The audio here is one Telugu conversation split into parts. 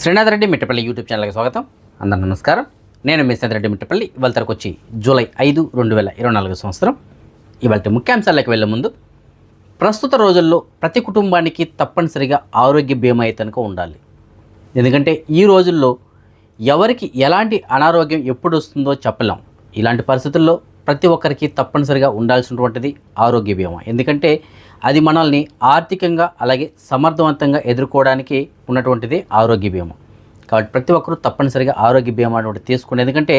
శ్రీనాథ్ రెడ్డి మిట్టపల్లి యూట్యూబ్ ఛానల్కి స్వాగతం. అందరూ నమస్కారం. నేను మీ శ్రీనాథ్ రెడ్డి మిట్టపల్లి. ఇవాళ తరకు వచ్చి జూలై 5, 2024 సంవత్సరం. ఇవాళ ముఖ్యాంశాలకు వెళ్ళే ముందు, ప్రస్తుత రోజుల్లో ప్రతి కుటుంబానికి తప్పనిసరిగా ఆరోగ్య బీమా అయితే కనుక ఉండాలి. ఎందుకంటే ఈ రోజుల్లో ఎవరికి ఎలాంటి అనారోగ్యం ఎప్పుడు వస్తుందో చెప్పలేం. ఇలాంటి పరిస్థితుల్లో ప్రతి ఒక్కరికి తప్పనిసరిగా ఉండాల్సినటువంటిది ఆరోగ్య బీమా. ఎందుకంటే అది మనల్ని ఆర్థికంగా అలాగే సమర్థవంతంగా ఎదుర్కోవడానికి ఉన్నటువంటిది ఆరోగ్య బీమా. కాబట్టి ప్రతి ఒక్కరూ తప్పనిసరిగా ఆరోగ్య బీమా అనేది తీసుకోండి. ఎందుకంటే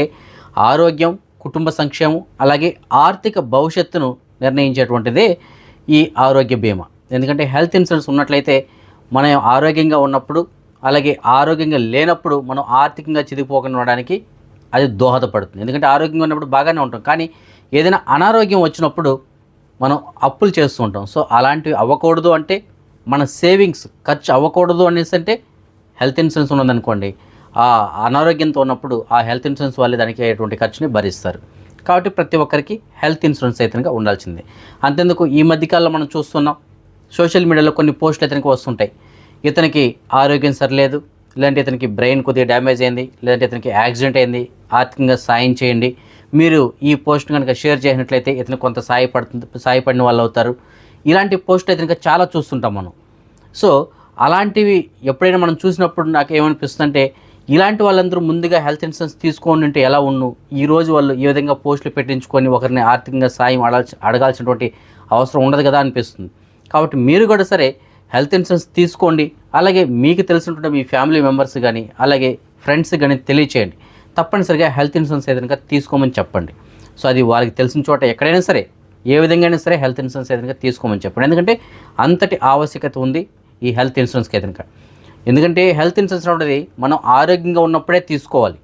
ఆరోగ్యం, కుటుంబ సంక్షేమం అలాగే ఆర్థిక భవిష్యత్తును నిర్ణయించేటువంటిదే ఈ ఆరోగ్య బీమా. ఎందుకంటే హెల్త్ ఇన్సూరెన్స్ ఉన్నట్లయితే మనం ఆరోగ్యంగా ఉన్నప్పుడు అలాగే ఆరోగ్యంగా లేనప్పుడు మనం ఆర్థికంగా చిదిగిపోకుండా ఉండడానికి అది దోహదపడుతుంది. ఎందుకంటే ఆరోగ్యంగా ఉన్నప్పుడు బాగానే ఉంటాం, కానీ ఏదైనా అనారోగ్యం వచ్చినప్పుడు మనం అప్పులు చేస్తూ ఉంటాం. సో అలాంటివి అవ్వకూడదు అంటే, మన సేవింగ్స్ ఖర్చు అవ్వకూడదు అనేసి అంటే హెల్త్ ఇన్సూరెన్స్ ఉన్నదనుకోండి, ఆ అనారోగ్యంతో ఉన్నప్పుడు ఆ హెల్త్ ఇన్సూరెన్స్ వాళ్ళే దానికి అయ్యేటువంటి ఖర్చుని భరిస్తారు. కాబట్టి ప్రతి ఒక్కరికి హెల్త్ ఇన్సూరెన్స్ అయితే ఉండాల్సిందే. అంతేందుకు ఈ మధ్యకాలంలో మనం చూస్తున్నాం, సోషల్ మీడియాలో కొన్ని పోస్టులు ఇతనికి వస్తుంటాయి. ఇతనికి ఆరోగ్యం సరిలేదు, లేదంటే ఇతనికి బ్రెయిన్ కొద్దిగా డ్యామేజ్ అయింది, లేదంటే ఇతనికి యాక్సిడెంట్ అయింది, ఆర్థికంగా సాయం చేయండి, మీరు ఈ పోస్ట్ కనుక షేర్ చేసినట్లయితే ఇతనికి కొంత సాయపడిన వాళ్ళు అవుతారు. ఇలాంటి పోస్టులు అయితే ఇంకా చాలా చూస్తుంటాం మనం. సో అలాంటివి ఎప్పుడైనా మనం చూసినప్పుడు నాకు ఏమనిపిస్తుందంటే, ఇలాంటి వాళ్ళందరూ ముందుగా హెల్త్ ఇన్సూరెన్స్ తీసుకోండి అంటే ఎలా ఉన్ను, ఈరోజు వాళ్ళు ఈ విధంగా పోస్టులు పెట్టించుకొని ఒకరిని ఆర్థికంగా సాయం అడగాల్సినటువంటి అవసరం ఉండదు కదా అనిపిస్తుంది. కాబట్టి మీరు కూడా సరే హెల్త్ ఇన్సూరెన్స్ తీసుకోండి. అలాగే మీకు తెలిసినటువంటి మీ ఫ్యామిలీ మెంబర్స్ కానీ అలాగే ఫ్రెండ్స్ కానీ తెలియచేయండి. తప్పనిసరిగా హెల్త్ ఇన్సూరెన్స్ ఏదైనా తీసుకోమని చెప్పండి. సో అది వారికి తెలిసిన చోట ఎక్కడైనా సరే, ఏ విధంగా అయినా సరే హెల్త్ ఇన్సూరెన్స్ ఏదైనా తీసుకోమని చెప్పండి. ఎందుకంటే అంతటి ఆవశ్యకత ఉంది ఈ హెల్త్ ఇన్సూరెన్స్కి ఏదైనా. ఎందుకంటే హెల్త్ ఇన్సూరెన్స్ అనేది మనం ఆరోగ్యంగా ఉన్నప్పుడే తీసుకోవాలి.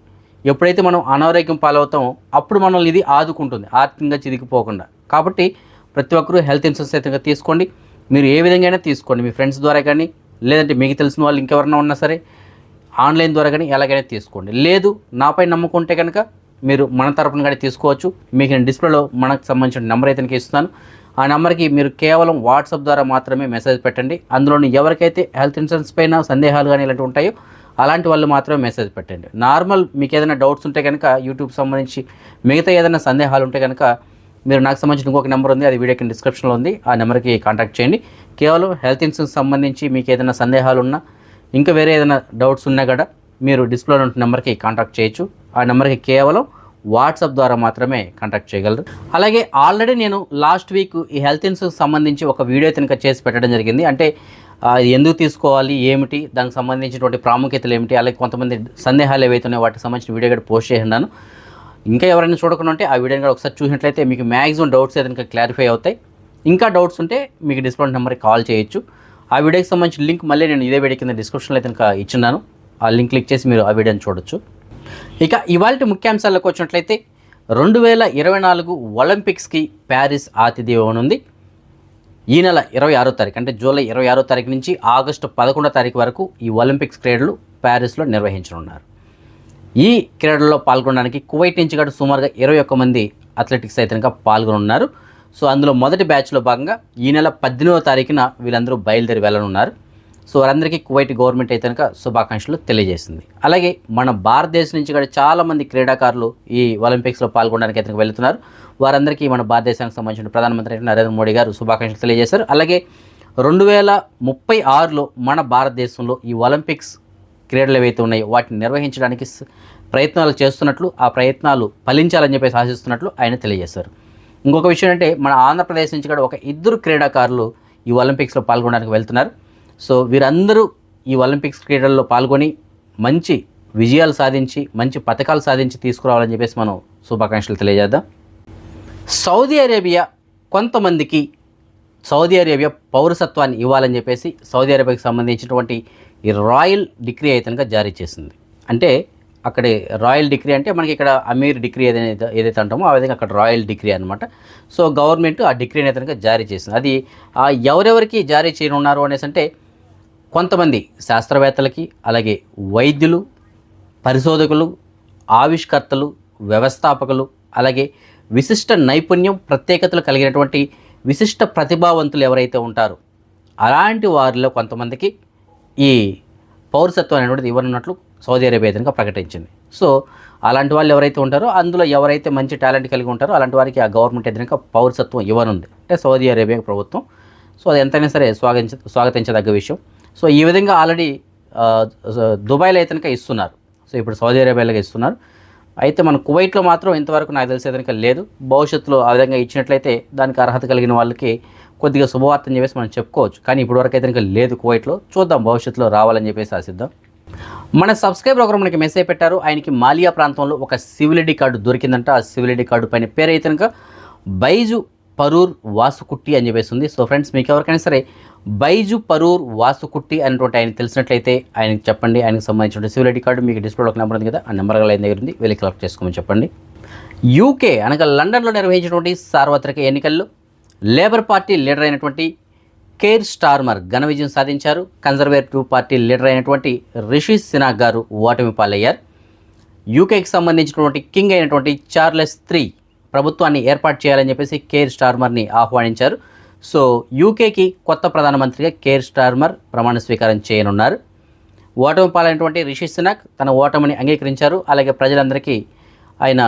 ఎప్పుడైతే మనం అనారోగ్యం పాలవుతామో అప్పుడు మనల్ని ఇది ఆదుకుంటుంది, ఆర్థికంగా చిదిగిపోకుండా. కాబట్టి ప్రతి ఒక్కరూ హెల్త్ ఇన్సూరెన్స్ అయితే తీసుకోండి. మీరు ఏ విధంగా అయినా తీసుకోండి, మీ ఫ్రెండ్స్ ద్వారా కానీ, లేదంటే మీకు తెలిసిన వాళ్ళు ఇంకెవరైనా ఉన్నా సరే ఆన్లైన్ ద్వారా కానీ ఎలాగైనా తీసుకోండి. లేదు నాపై నమ్మకం ఉంటే కనుక మీరు మన తరపున కానీ తీసుకోవచ్చు. మీకు నేను డిస్ప్లేలో మనకు సంబంధించిన నెంబర్ అయితే ఇస్తున్నాను. ఆ నెంబర్కి మీరు కేవలం వాట్సాప్ ద్వారా మాత్రమే మెసేజ్ పెట్టండి. అందులోని ఎవరికైతే హెల్త్ ఇన్సూరెన్స్ పైన సందేహాలు కానీ ఇలాంటివి ఉంటాయో అలాంటి వాళ్ళు మాత్రమే మెసేజ్ పెట్టండి. నార్మల్ మీకు ఏదైనా డౌట్స్ ఉంటే కనుక, యూట్యూబ్ సంబంధించి మిగతా ఏదైనా సందేహాలు ఉంటే కనుక మీరు నాకు సంబంధించిన ఇంకొక నెంబర్ ఉంది, అది వీడియో కింద డిస్క్రిప్షన్లో ఉంది. ఆ నెంబర్కి కాంటాక్ట్ చేయండి. కేవలం హెల్త్ ఇన్సూరెన్స్ సంబంధించి మీకు ఏదైనా సందేహాలు ఉన్నా, ఇంకా వేరే ఏదైనా డౌట్స్ ఉన్నా కూడా మీరు డిస్ప్లేలో ఉన్న నెంబర్కి కాంటాక్ట్ చేయొచ్చు. ఆ నెంబర్కి కేవలం వాట్సాప్ ద్వారా మాత్రమే కాంటాక్ట్ చేయగలరు. అలాగే ఆల్రెడీ నేను లాస్ట్ వీక్ ఈ హెల్త్ ఇన్సూరెన్స్ సంబంధించి ఒక వీడియో కనుక చేసి పెట్టడం జరిగింది. అంటే ఎందుకు తీసుకోవాలి, ఏమిటి, దానికి సంబంధించినటువంటి ప్రాముఖ్యతలు ఏమిటి, అలాగే కొంతమంది సందేహాలు ఏవైతే ఉన్నాయో వాటికి సంబంధించిన వీడియో కూడా పోస్ట్ చేసినాను. ఇంకా ఎవరైనా చూడకుండా ఉంటే ఆ వీడియోని కూడా ఒకసారి చూసినట్లయితే మీకు మ్యాక్సిమం డౌట్స్ ఏదైనా క్లారిఫై అవుతాయి. ఇంకా డౌట్స్ ఉంటే మీకు డిస్ప్లే నెంబర్కి కాల్ చేయొచ్చు. ఆ వీడియోకి సంబంధించిన లింక్ మళ్ళీ నేను ఇదే వీడియో కింద డిస్క్రిప్షన్లో అయితే కనుక ఇచ్చున్నాను. ఆ లింక్ క్లిక్ చేసి మీరు ఆ వీడియోని చూడొచ్చు. ఇక ఇవాళ ముఖ్యాంశాలకు వచ్చినట్లయితే 2024 ఒలింపిక్స్కి ప్యారిస్ ఆతిథ్యం ఇవ్వనుంది. ఈ నెల 26వ తారీఖు అంటే జూలై 26వ తారీఖు నుంచి ఆగస్టు 11వ తారీఖు వరకు ఈ ఒలింపిక్స్ క్రీడలు ప్యారిస్లో నిర్వహించనున్నారు. ఈ క్రీడల్లో పాల్గొనడానికి కువైట్ నుంచి కూడా సుమారుగా 21 మంది అథ్లెటిక్స్ అయితే కనుక పాల్గొనున్నారు. సో అందులో మొదటి బ్యాచ్లో భాగంగా ఈ నెల 18వ తారీఖున వీళ్ళందరూ బయలుదేరి వెళ్ళనున్నారు. సో వారందరికీ కువైట్ గవర్నమెంట్ అయితే కనుక శుభాకాంక్షలు తెలియజేసింది. అలాగే మన భారతదేశం నుంచి కూడా చాలామంది క్రీడాకారులు ఈ ఒలింపిక్స్లో పాల్గొనడానికి అయితే వెళుతున్నారు. వారందరికీ మన భారతదేశానికి సంబంధించిన ప్రధానమంత్రి నరేంద్ర మోడీ గారు శుభాకాంక్షలు తెలియజేశారు. అలాగే 2036లో మన భారతదేశంలో ఈ ఒలింపిక్స్ క్రీడలు ఏవైతే ఉన్నాయో వాటిని నిర్వహించడానికి ప్రయత్నాలు చేస్తున్నట్లు, ఆ ప్రయత్నాలు ఫలించాలని చెప్పేసి ఆశిస్తున్నట్లు ఆయన తెలియజేశారు. ఇంకొక విషయం అంటే, మన ఆంధ్రప్రదేశ్ నుంచి కూడా ఒక 2 క్రీడాకారులు ఈ ఒలింపిక్స్లో పాల్గొనడానికి వెళ్తున్నారు. సో వీరందరూ ఈ ఒలింపిక్స్ క్రీడల్లో పాల్గొని మంచి విజయాలు సాధించి మంచి పథకాలు సాధించి తీసుకురావాలని చెప్పేసి మనం శుభాకాంక్షలు తెలియజేద్దాం. సౌదీ అరేబియా కొంతమందికి సౌదీ అరేబియా పౌరసత్వాన్ని ఇవ్వాలని చెప్పేసి సౌదీ అరేబియాకి సంబంధించినటువంటి ఈ రాయల్ డిక్రీ అయితే కనుక జారీ చేసింది. అంటే అక్కడ రాయల్ డిగ్రీ అంటే మనకి ఇక్కడ అమీర్ డిగ్రీ ఏదైతే అంటామో ఆ విధంగా అక్కడ రాయల్ డిగ్రీ అనమాట. సో గవర్నమెంట్ ఆ డిగ్రీని అయితే జారీ చేసింది. అది ఎవరెవరికి జారీ చేయనున్నారు అనేసి అంటే, కొంతమంది శాస్త్రవేత్తలకి, అలాగే వైద్యులు, పరిశోధకులు, ఆవిష్కర్తలు, వ్యవస్థాపకులు, అలాగే విశిష్ట నైపుణ్యం ప్రత్యేకతలు కలిగినటువంటి విశిష్ట ప్రతిభావంతులు ఎవరైతే ఉంటారో అలాంటి వారిలో కొంతమందికి ఈ పౌరసత్వం అనేటువంటిది ఇవ్వనున్నట్లు సౌదీ అరేబియా కనుక ప్రకటించింది. సో అలాంటి వాళ్ళు ఎవరైతే ఉంటారో అందులో ఎవరైతే మంచి టాలెంట్ కలిగి ఉంటారో అలాంటి వారికి ఆ గవర్నమెంట్ ఎదురుగా పౌరసత్వం ఇవ్వనుంది, అంటే సౌదీ అరేబియా ప్రభుత్వం. సో అది ఎంతైనా సరే స్వాగతించదగ్గ విషయం. సో ఈ విధంగా ఆల్రెడీ దుబాయ్లో అయితే కనుక ఇస్తున్నారు. సో ఇప్పుడు సౌదీ అరేబియాలో ఇస్తున్నారు. అయితే మన కువైట్లో మాత్రం ఇంతవరకు నాకు తెలిసే కనుక లేదు. భవిష్యత్తులో ఆ విధంగా ఇచ్చినట్లయితే దానికి అర్హత కలిగిన వాళ్ళకి కొద్దిగా శుభవార్త అని చెప్పేసి మనం చెప్పుకోవచ్చు. కానీ ఇప్పటివరకు అయితే కనుక లేదు కువైట్లో. చూద్దాం భవిష్యత్తులో రావాలని చెప్పేసి ఆశిద్దాం. మన సబ్స్క్రైబర్ ఒకరు మనకి మెసేజ్ పెట్టారు. ఆయనకి మాలియా ప్రాంతంలో ఒక సివిల్ ఐడి కార్డు దొరికిందంట. ఆ సివిల్ ఐడి కార్డు పైన పేరు అయితే కనుక బైజు పరూర్ వాసుకుట్టి అని చెప్పేసి ఉంది. సో ఫ్రెండ్స్, మీకు ఎవరికైనా సరే బైజు పరూర్ వాసుకుట్టి అనేటువంటి ఆయన తెలిసినట్లయితే ఆయనకి చెప్పండి. ఆయనకు సంబంధించిన సివిల్ ఐడి కార్డు మీకు డిస్ప్లేలో ఒక నెంబర్ ఉంది కదా, ఆ నెంబర్ ఆయన దగ్గర ఉంది, వెళ్ళి కలెక్ట్ చేసుకోమని చెప్పండి. యూకే అనగా లండన్లో నిర్వహించినటువంటి సార్వత్రిక ఎన్నికల్లో లేబర్ పార్టీ లీడర్ అయినటువంటి కేర్ స్టార్మర్ ఘన విజయం సాధించారు. కన్జర్వేటివ్ పార్టీ లీడర్ అయినటువంటి రిషి సునాక్ గారు ఓటమి పాలయ్యారు. యూకేకి సంబంధించినటువంటి కింగ్ అయినటువంటి చార్లెస్ III ప్రభుత్వాన్ని ఏర్పాటు చేయాలని చెప్పేసి కేర్ స్టార్మర్ని ఆహ్వానించారు. సో యూకేకి కొత్త ప్రధానమంత్రిగా కేర్ స్టార్మర్ ప్రమాణ స్వీకారం చేయనున్నారు. ఓటమి పాలైనటువంటి రిషి సునాక్ తన ఓటమిని అంగీకరించారు. అలాగే ప్రజలందరికీ ఆయన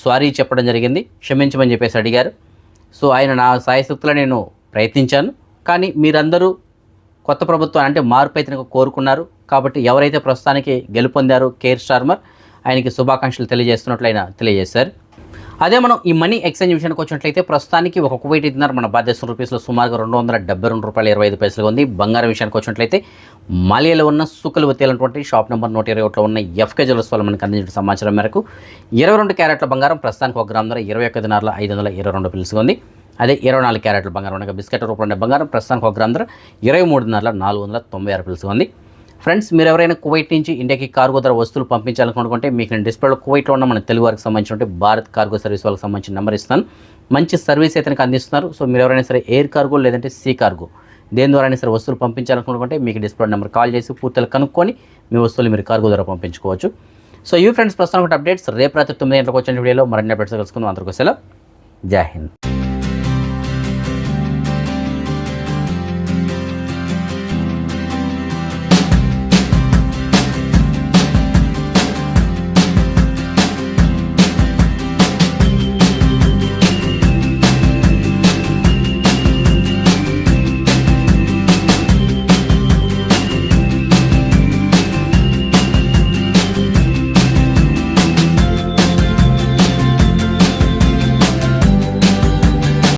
సారీ చెప్పడం జరిగింది, క్షమించమని చెప్పేసి అడిగారు. సో ఆయన నా సాయశక్తులో నేను ప్రయత్నించాను, కానీ మీరందరూ కొత్త ప్రభుత్వాన్ని అంటే మార్పు అయితే కోరుకున్నారు. కాబట్టి ఎవరైతే ప్రస్తుతానికి గెలుపొందారో కేర్ స్టార్మర్, ఆయనకి శుభాకాంక్షలు తెలియజేస్తున్నట్లు ఆయన తెలియజేశారు. అదే మనం ఈ మనీ ఎక్స్చేంజ్ విషయానికి వచ్చినట్లయితే ప్రస్తుతానికి ఒక కువైట్ dinar మన భారతదేశం రూపీస్లో సుమారుగా $272.25 ఉంది. బంగారం విషయానికి వచ్చినట్లయితే మాలియాలో ఉన్న సుకలు వతేలటువంటి షాప్ నెంబర్ 121లో ఉన్న FK జ్యువెలర్స్ వాళ్ళు మనకు అందించిన సమాచారం మేరకు 22 క్యారెట్ల బంగారం ప్రస్తుతానికి 1 గ్రామ్ ధర $21,522 ఉంది. అదే 24 క్యారెట్ల బంగారం అనగా బిస్కెట్ రూపంలో బంగారం ప్రస్తుతానికి 1 గ్రామ్ ధర $23,496 ఉంది. ఫ్రెండ్స్, మీరు ఎవరైనా కువైట్ నుంచి ఇండియాకి కార్గో ధర వస్తువులు పంపించాలనుకుంటే మీకు నేను డిస్ప్లేలో కువైట్లో ఉన్న మన తెలుగు వారికి సంబంధించిన భారత్ కార్గో సర్వీస్ వాళ్ళకి సంబంధించిన నెంబర్ ఇస్తాను. మంచి సర్వీస్ అయితే అందిస్తున్నారు. సో మీరు ఎవరైనా సరే ఎయిర్ కార్గో లేదంటే సీ కార్గో దేని ద్వారా సరే వస్తువులు పంపించాలనుకుంటే మీకు డిస్ప్లే నెంబర్ కాల్ చేసి పూర్తిగా కనుక్కొని మీ వస్తువులు మీరు కార్గో ద్వారా పంపించుకోవచ్చు. సో ఈ ఫ్రెండ్స్, ప్రస్తుతం అప్డేట్స్ రేపు రాత్రి 9 గంటలకు వచ్చిన వీడియోలో మరిన్ని అప్డేట్స్ కలుసుకుందాం. అందరికీ సెలవు. జై హింద్.